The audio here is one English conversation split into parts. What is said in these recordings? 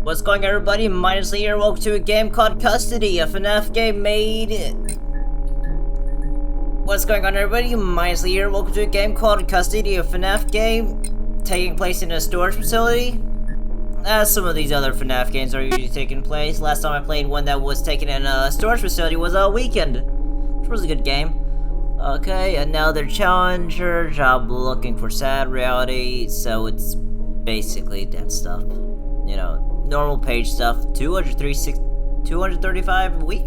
What's going on, everybody? Minus here. Welcome to a game called Custody, a FNAF game made... What's going on, everybody? Minus here. Welcome to a game called Custody, a FNAF game taking place in a storage facility. As some of these other FNAF games are usually taking place. Last time I played one that was taken in a storage facility was a Weekend, which was a good game. Okay, another challenger, job looking for sad reality, so it's basically that stuff. You know, normal page stuff. 235 a week?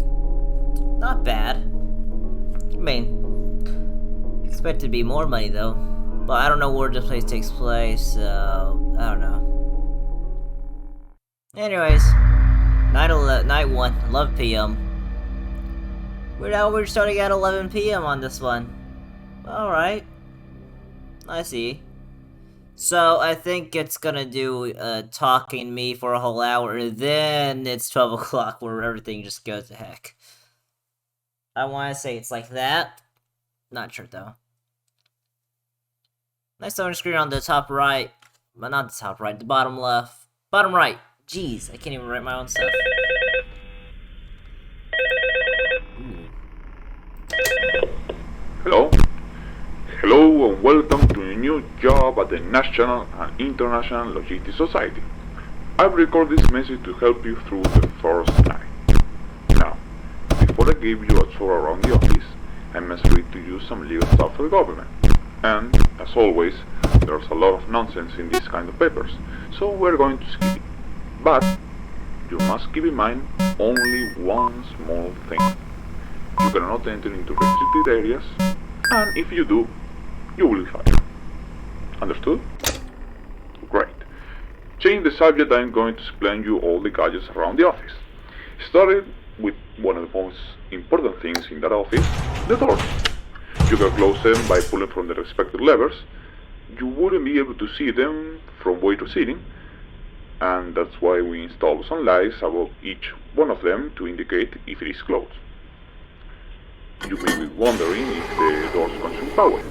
Not bad. I mean, expect to be more money though. But I don't know where this place takes place, so I don't know. Anyways, night 1, 11 p.m. We're starting at 11 p.m. on this one. Alright. I see. So, I think it's gonna do, talking me for a whole hour, then it's 12 o'clock where everything just goes to heck. I wanna say it's like that. Not sure, though. Next on the screen on the top right, but not the top right, the bottom left. Bottom right. Jeez, I can't even write my own stuff. Hello? Hello and welcome to a new job at the National and International Logistics Society. I've recorded this message to help you through the first night. Now, before I give you a tour around the office, I must read to you some legal stuff for the government. And, as always, there's a lot of nonsense in these kind of papers, so we're going to skip it. But, you must keep in mind only one small thing. You cannot enter into restricted areas, and if you do, you will be fired. Understood? Great. Change the subject. I'm going to explain you all the gadgets around the office. Starting with one of the most important things in that office, the doors. You can close them by pulling from the respective levers. You wouldn't be able to see them from where you're sitting, and that's why we install some lights above each one of them to indicate if it is closed. You may be wondering if the doors consume power,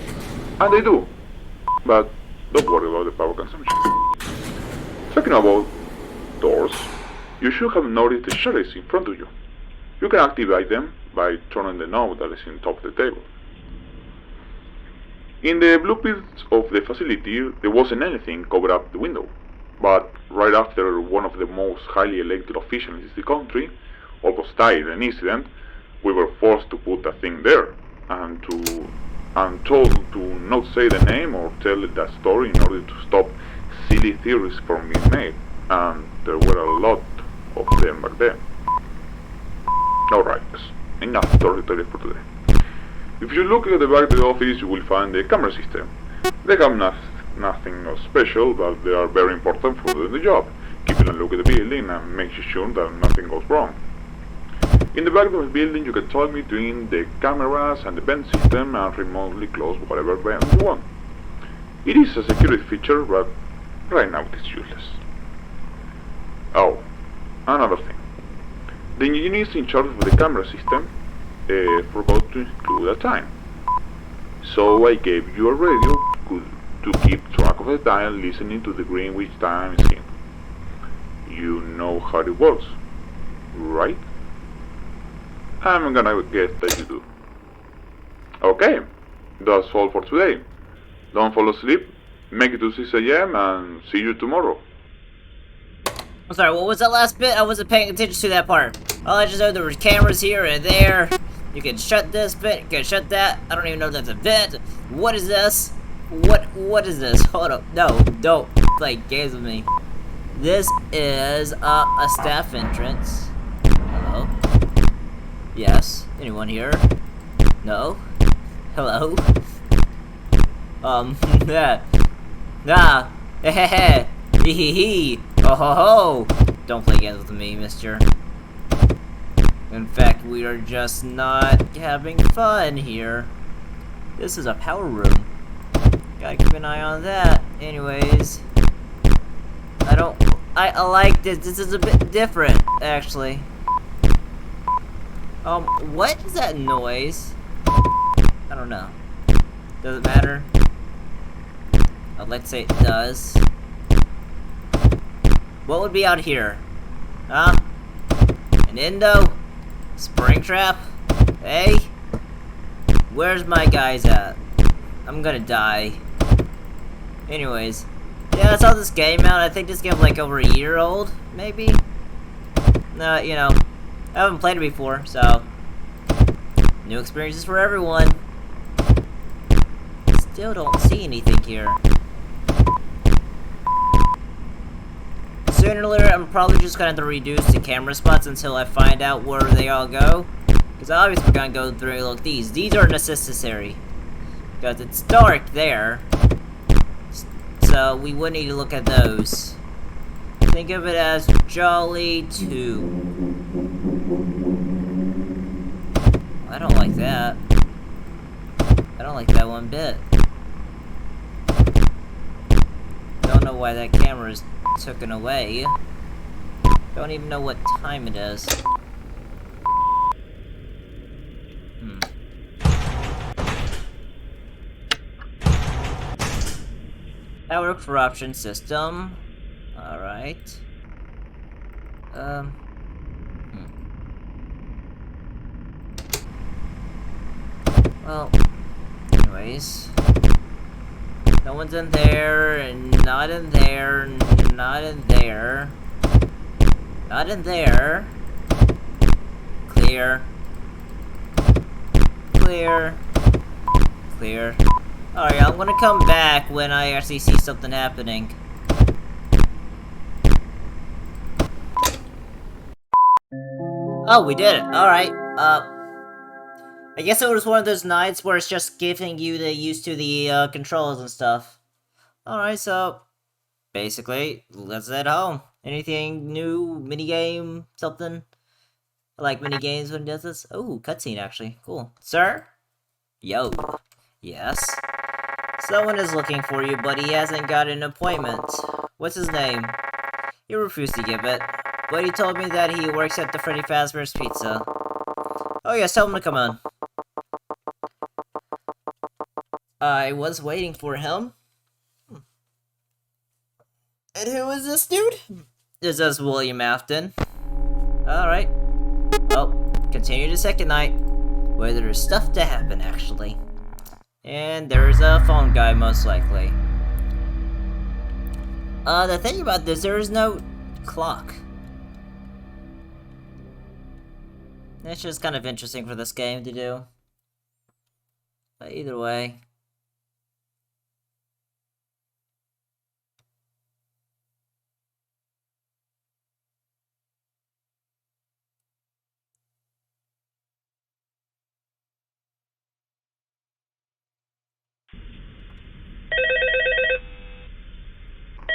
and they do, but don't worry about the power consumption. Talking about doors, you should have noticed the shutters in front of you. You can activate them by turning the knob that is on top of the table. In the blueprints of the facility, there wasn't anything covered up the window, but right after one of the most highly elected officials in the country almost died in an incident, we were forced to put a thing there, and told to not say the name or tell that story in order to stop silly theories from being made, and there were a lot of them back then. Alright, enough storytelling for today. If you look at the back of the office, you will find the camera system. They have nothing special, but they are very important for doing the job, keeping a look at the building and making sure that nothing goes wrong. In the back of the building, you can talk between the cameras and the vent system and remotely close whatever vent you want. It is a security feature, but right now it is useless. Oh, another thing. The engineers in charge of the camera system forgot to include a time. So I gave you a radio to keep track of the time listening to the Greenwich time scene. You know how it works, right? I'm gonna guess that you do. Okay, that's all for today. Don't fall asleep, make it to 6 a.m. and see you tomorrow. I'm sorry, what was that last bit? I wasn't paying attention to that part. All I just know there were cameras here and there. You can shut this bit, you can shut that. I don't even know if that's a bit. What is this? What is this? Hold up. No, don't play games with me. This is a staff entrance. Hello? Yes. Anyone here? No? Hello? Yeah. Nah. Hehehe. Hee hee hee. Oh ho ho. Don't play games with me, mister. In fact, we are just not having fun here. This is a power room. Gotta keep an eye on that. Anyways. I like this. This is a bit different, actually. What is that noise? I don't know. Does it matter? I'd like to say it does. What would be out here? Huh? An Indo? Springtrap? Hey? Where's my guys at? I'm gonna die. Anyways. Yeah, that's how this game out. I think this game's like over a year old, maybe? No, you know, I haven't played it before, so new experiences for everyone. Still don't see anything here. Sooner or later, I'm probably just gonna have to reduce the camera spots until I find out where they all go. Because obviously we're gonna go through and look these. These are necessary. Because it's dark there. So we would need to look at those. Think of it as Jolly 2. I don't like that. I don't like that one bit. Don't know why that camera is taken away. Don't even know what time it is. Power corruption system. Alright. Well, anyways. No one's in there, and not in there, not in there. Not in there. Clear. Clear. Clear. Alright, I'm gonna come back when I actually see something happening. Oh, we did it. Alright. I guess it was one of those nights where it's just giving you the used to the controls and stuff. Alright, so basically, let's head home. Anything new? Minigame? Something? I like minigames when it does this. Oh, cutscene actually. Cool. Sir? Yo. Yes? Someone is looking for you, but he hasn't got an appointment. What's his name? He refused to give it, but he told me that he works at the Freddy Fazbear's Pizza. Oh yes, tell him to come on. I was waiting for him. And who is this dude? This is William Afton. Alright. Well, continue the second night, where there's stuff to happen, actually. And there's a phone guy, most likely. The thing about this, there is no clock. It's just kind of interesting for this game to do. But either way.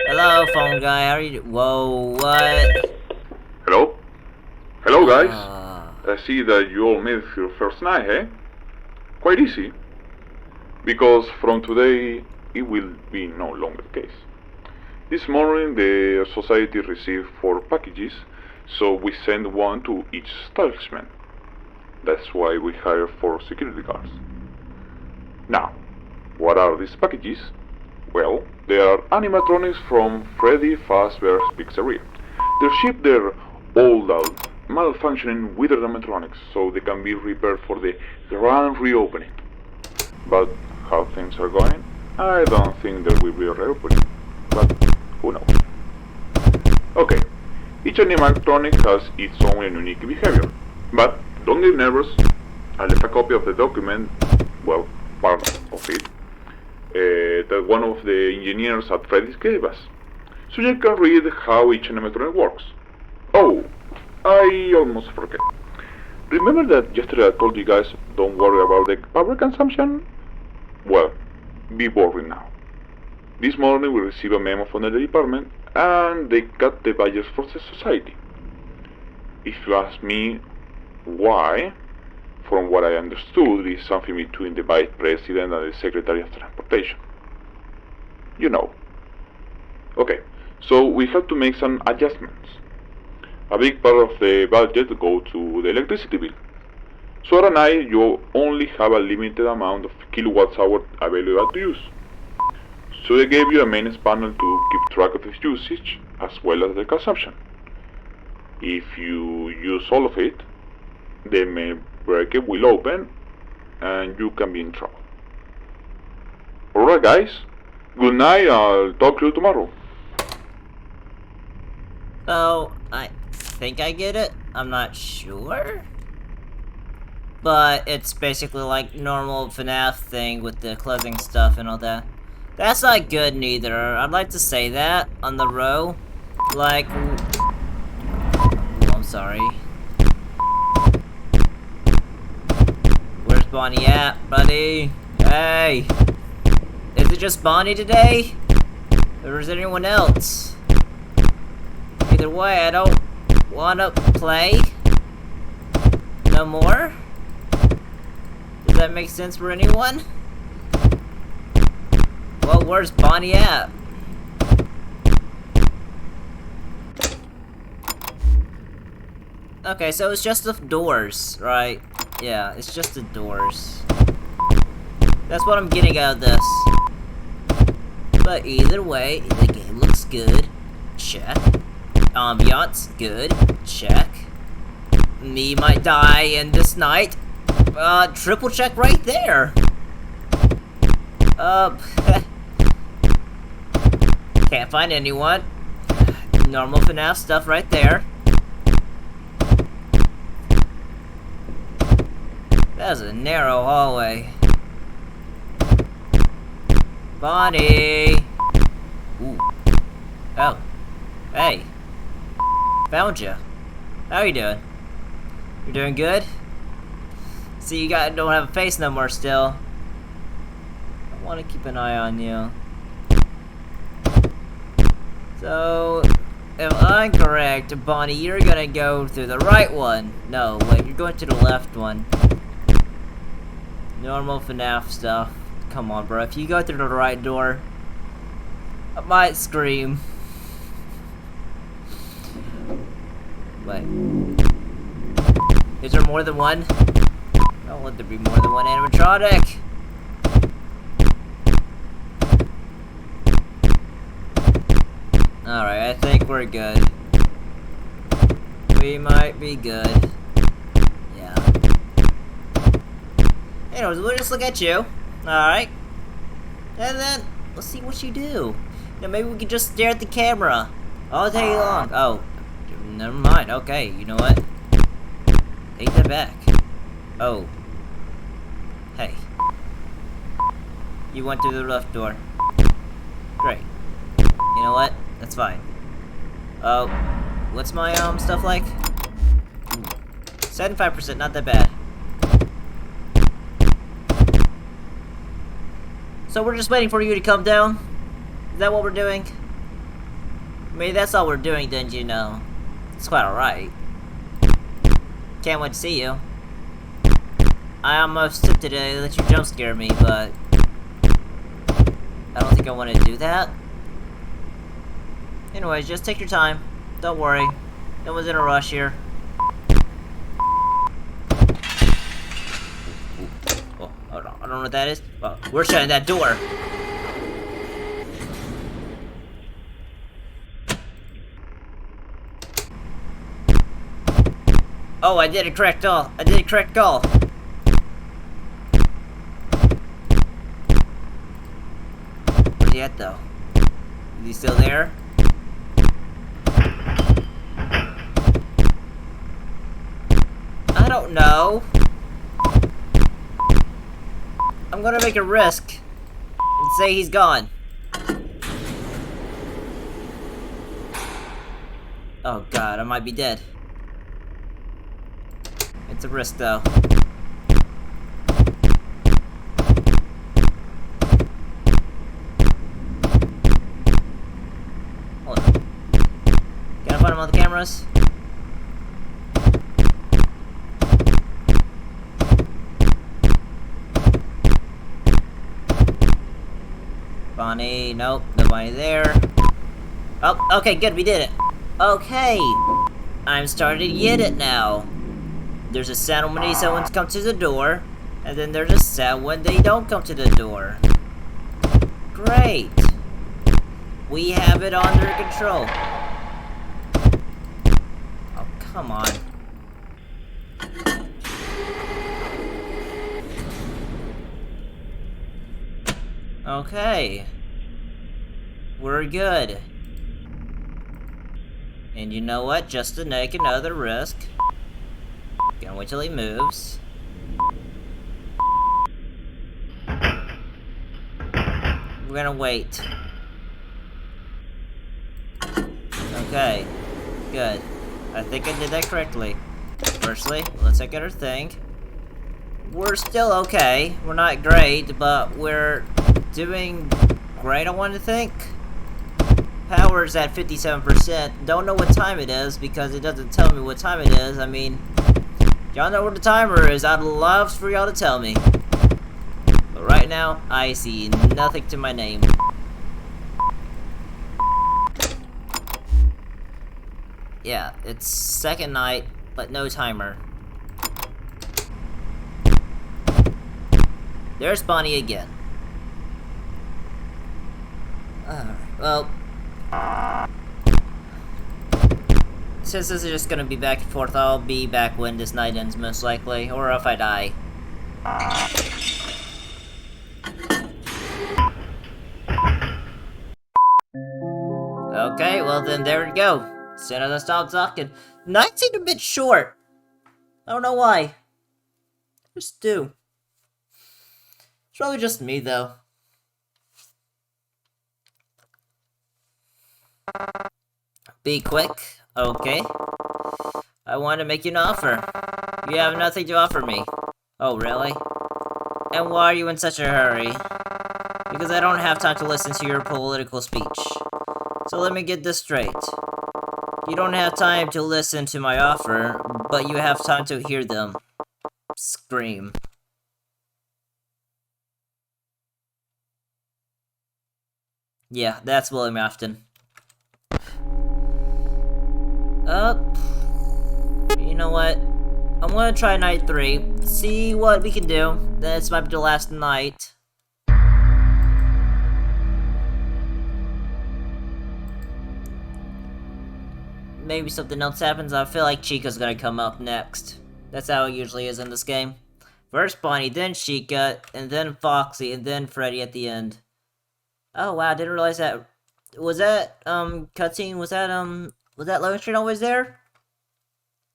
Hello, phone guy. How are you? Whoa, what? Hello? Hello, guys. I see that you all made it your first night, eh? Quite easy. Because from today, it will be no longer the case. This morning, the society received 4 packages, so we sent one to each establishment. That's why we hired 4 security guards. Now, what are these packages? Well, they are animatronics from Freddy Fazbear's Pizzeria. They're shipped there all out, malfunctioning with the animatronics, so they can be repaired for the grand reopening. But how things are going, I don't think there will be a reopening, but who knows. Okay, each animatronic has its own unique behavior, but don't get nervous. I left a copy of the document, well, part of it, that one of the engineers at Freddy's gave us, so you can read how each animatronic works. Oh, I almost forget. Remember that yesterday I told you guys don't worry about the power consumption? Well, be worried now. This morning we received a memo from the department and they cut the budget for the society. If you ask me why, from what I understood, it is something between the Vice President and the Secretary of Transportation. You know. Okay, so we have to make some adjustments. A big part of the budget goes to the electricity bill. So at night you only have a limited amount of kilowatts hour available to use. So they gave you a maintenance panel to keep track of its usage as well as the consumption. If you use all of it, the main bracket will open and you can be in trouble. Alright guys, good night, I'll talk to you tomorrow. So, I think I get it. I'm not sure. But it's basically like normal FNAF thing with the clothing stuff and all that. That's not good neither. I'd like to say that on the row. Like, oh, I'm sorry. Where's Bonnie at, buddy? Hey! Is it just Bonnie today? Or is it anyone else? Either way, I don't wanna play. No more? Does that make sense for anyone? Well, where's Bonnie at? Okay, so it's just the doors, right? Yeah, it's just the doors. That's what I'm getting out of this. But either way, the game looks good. Check. Ambiance, good. Check. Me might die in this night. Triple check right there. Can't find anyone. Normal FNAF stuff right there. That was a narrow hallway. Bonnie! Ooh. Oh. Hey. Found you. How you doing? You doing good? See, you don't have a face no more still. I want to keep an eye on you. So, if I'm correct, Bonnie, you're gonna go through the right one. No, wait, you're going to the left one. Normal FNAF stuff. Come on, bro. If you go through the right door, I might scream. Wait. Is there more than one? Don't let there be more than one animatronic. Alright, I think we're good. We might be good. Yeah. Anyways, we'll just look at you. Alright. And then, let's see what you do. Now, maybe we could just stare at the camera all day long. Oh, never mind. Okay, you know what? Take that back. Oh. Hey. You went through the left door. Great. You know what? That's fine. Oh. What's my, stuff like? 75%, not that bad. So we're just waiting for you to come down? Is that what we're doing? Maybe that's all we're doing, didn't you know? It's quite alright. Can't wait to see you. I almost tempted to let you jump scare me, but I don't think I want to do that. Anyways, just take your time. Don't worry. No one's in a rush here. Oh, hold on. I don't know what that is. Oh, we're shutting that door. Oh, I did a correct call. I did a correct call. Where's he at, though? Is he still there? I don't know. I'm gonna make a risk and say he's gone. Oh god, I might be dead. It's a risk though. Hold on. Can I find him on the cameras? Bonnie, nope, nobody there. Oh, okay, good, we did it. Okay, I'm starting to get it now. There's a sound when someone comes to the door, and then there's a sound when they don't come to the door. Great. We have it under control. Oh Come on. Okay. We're good. And you know what? Just to take another risk. Gonna wait till he moves. We're gonna wait. Okay. Good. I think I did that correctly. Firstly, let's check out our thing. We're still okay. We're not great, but we're doing great, I want to think. Power's at 57%. Don't know what time it is because it doesn't tell me what time it is. I mean, y'all know what the timer is. I'd love for y'all to tell me. But right now, I see nothing to my name. Yeah, it's second night, but no timer. There's Bonnie again. Well, since this is just gonna be back and forth, I'll be back when this night ends, most likely, or if I die. Okay, well then there we go. As soon as I stop talking, night seemed a bit short. I don't know why. Just do. It's probably just me, though. Be quick, okay? I want to make you an offer. You have nothing to offer me. Oh, really? And why are you in such a hurry? Because I don't have time to listen to your political speech. So let me get this straight. You don't have time to listen to my offer, but you have time to hear them scream. Yeah, that's William Afton. You know what? I'm gonna try night 3. See what we can do. This might be the last night. Maybe something else happens. I feel like Chica's gonna come up next. That's how it usually is in this game. First Bonnie, then Chica, and then Foxy, and then Freddy at the end. Oh wow, I didn't realize that. Was that, cutscene, was that loading screen always there?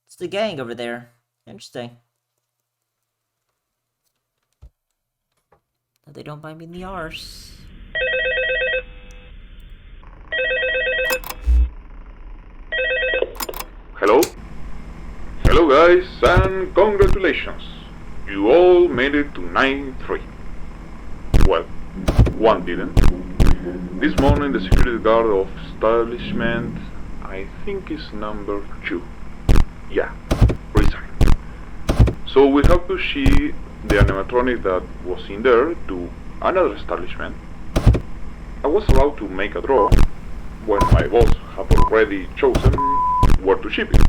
It's the gang over there. Interesting. They don't bite me in the arse. Hello? Hello guys, and congratulations! You all made it to night 3. Well, one didn't. This morning the security guard of establishment, I think is number 2. Yeah, resigned. So we have to ship the animatronic that was in there to another establishment. I was allowed to make a draw when my boss had already chosen where to ship it.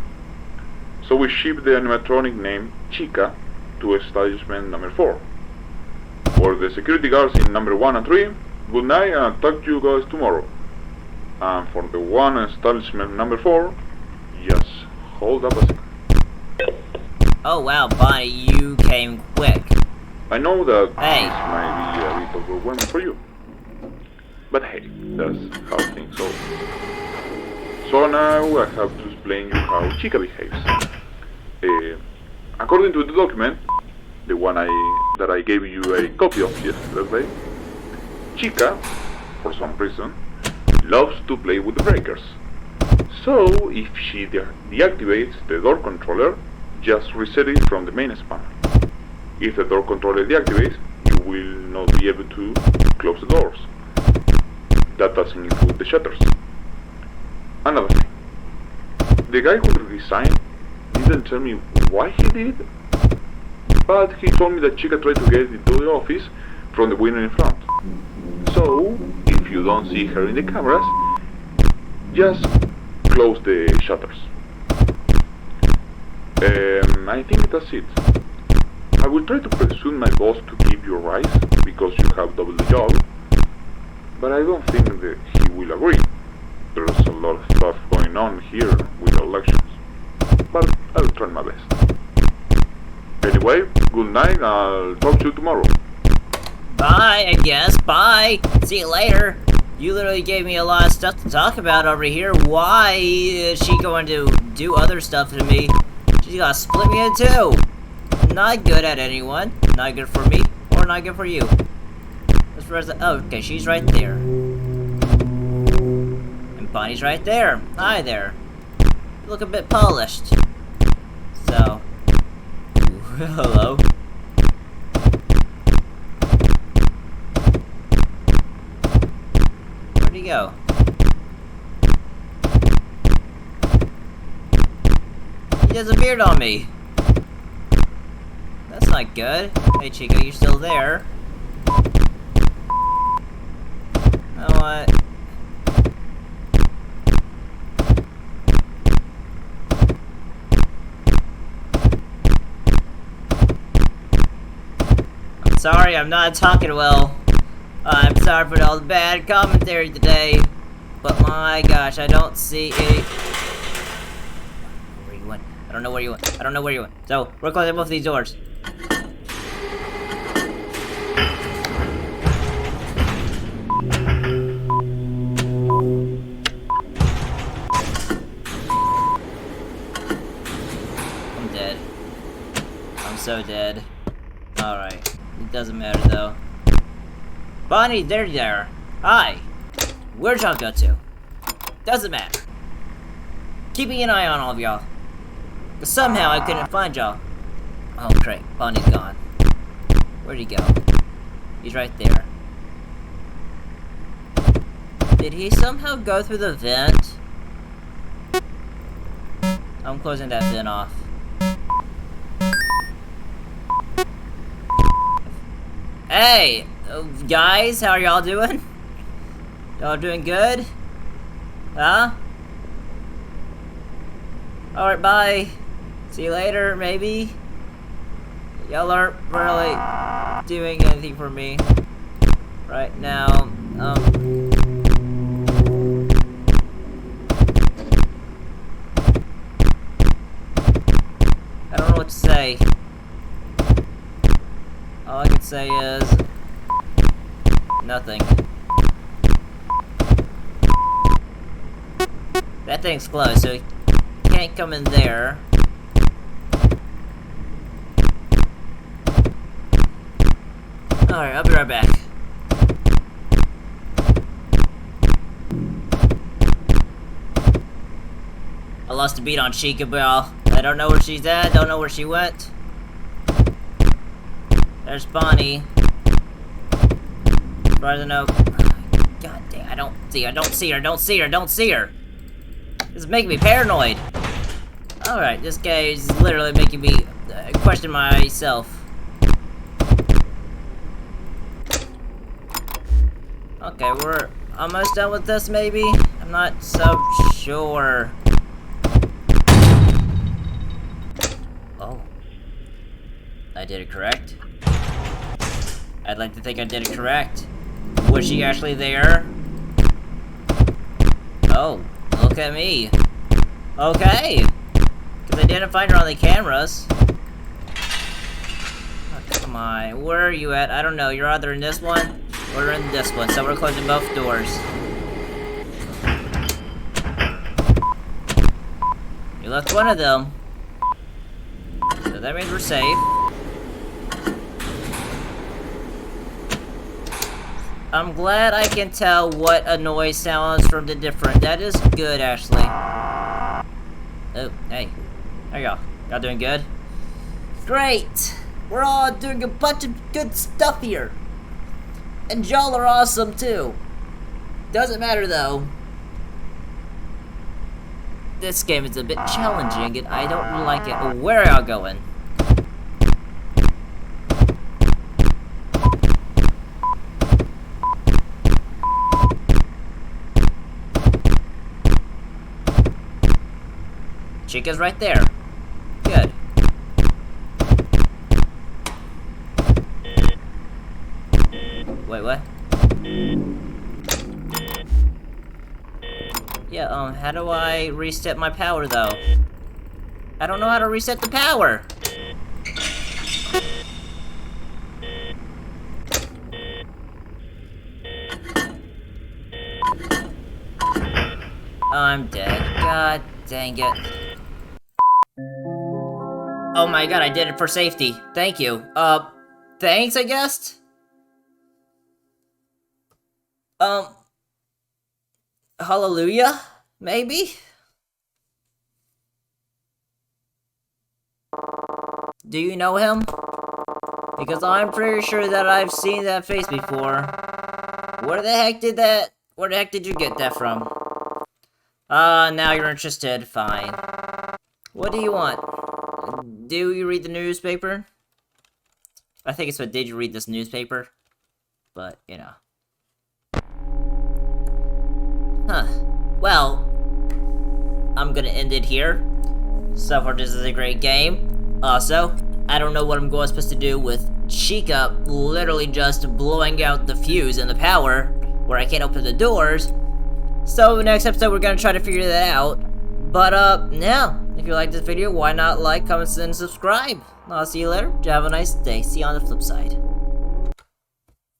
So we shipped the animatronic named Chica to establishment number 4. For the security guards in number 1 and 3, good night and I'll talk to you guys tomorrow. And for the one establishment number 4, just hold up a second. Oh wow, Bonnie, you came quick. I know that Hey. this might be a bit overwhelming for you. But hey, that's how things go. So now I have to explain you how Chica behaves. According to the document, the one that I gave you a copy of yesterday, Chica, for some reason, loves to play with the breakers. So if she deactivates the door controller, just reset it from the main spanner. If the door controller deactivates, you will not be able to close the doors. That doesn't include the shutters. Another thing, the guy who resigned didn't tell me why he did, but he told me that Chica tried to get into the office from the window in front. So, if you don't see her in the cameras, just close the shutters. I think that's it. I will try to persuade my boss to give you a rise, because you have double the job, but I don't think that he will agree. There's a lot of stuff going on here with elections. But try my best. Anyway, good night, I'll talk to you tomorrow. Bye, I guess. Bye. See you later. You literally gave me a lot of stuff to talk about over here. Why is she going to do other stuff to me? She's gonna split me in two. Not good at anyone. Not good for me, or not good for you. Oh, okay, she's right there. And Bonnie's right there. Hi there. You look a bit polished. So, hello. Where'd he go? He disappeared on me. That's not good. Hey Chico, you still there? You know what? I'm sorry, I'm not talking well. I'm sorry for all the bad commentary today. But my gosh, I don't see any... Where you went? I don't know where you went. I don't know where you went. So, we're closing both these doors. I'm dead. I'm so dead. Alright. It doesn't matter though. Bonnie, there. Hi. Where'd y'all go to? Doesn't matter. Keeping an eye on all of y'all. But somehow I couldn't find y'all. Oh great, Bonnie's gone. Where'd he go? He's right there. Did he somehow go through the vent? I'm closing that vent off. Hey! Guys, how are y'all doing? Y'all doing good? Huh? Alright, bye. See you later, maybe? Y'all aren't really doing anything for me right now. I don't know what to say. All I can say is nothing. That thing's closed, so he can't come in there. Alright, I'll be right back. I lost a beat on Chica Bell. I don't know where she's at, don't know where she went. There's Bonnie. As far as I know. God damn, I don't see her. This is making me paranoid. Alright, this guy is literally making me question myself. Okay, we're almost done with this, maybe? I'm not so sure. Oh. I did it correct. I'd like to think I did it correct. Was she actually there? Oh, look at me. Okay. Because I didn't find her on the cameras. Oh, come on. Where are you at? I don't know. You're either in this one or in this one. So we're closing both doors. You left one of them. So that means we're safe. I'm glad I can tell what a noise sounds from the different. That is good, actually. Oh, hey. There you go. Y'all doing good? Great! We're all doing a bunch of good stuff here. And y'all are awesome, too. Doesn't matter, though. This game is a bit challenging, and I don't like it. Oh, where are y'all going? Chica's right there. Good. Wait, what? Yeah, how do I reset my power, though? I don't know how to reset the power. I'm dead. God dang it. Oh my god, I did it for safety. Thank you. Thanks, I guess? Hallelujah? Maybe? Do you know him? Because I'm pretty sure that I've seen that face before. Where the heck did you get that from? Now you're interested. Fine. What do you want? Do you read the newspaper? I think it's what did you read this newspaper? But, you know. Huh. Well, I'm gonna end it here. So far, this is a great game. Also, I don't know what I'm supposed to do with Chica literally just blowing out the fuse and the power where I can't open the doors. So next episode, we're gonna try to figure that out. But, now, if you like this video, why not like, comment, and subscribe? I'll see you later. Have a nice day. See you on the flip side.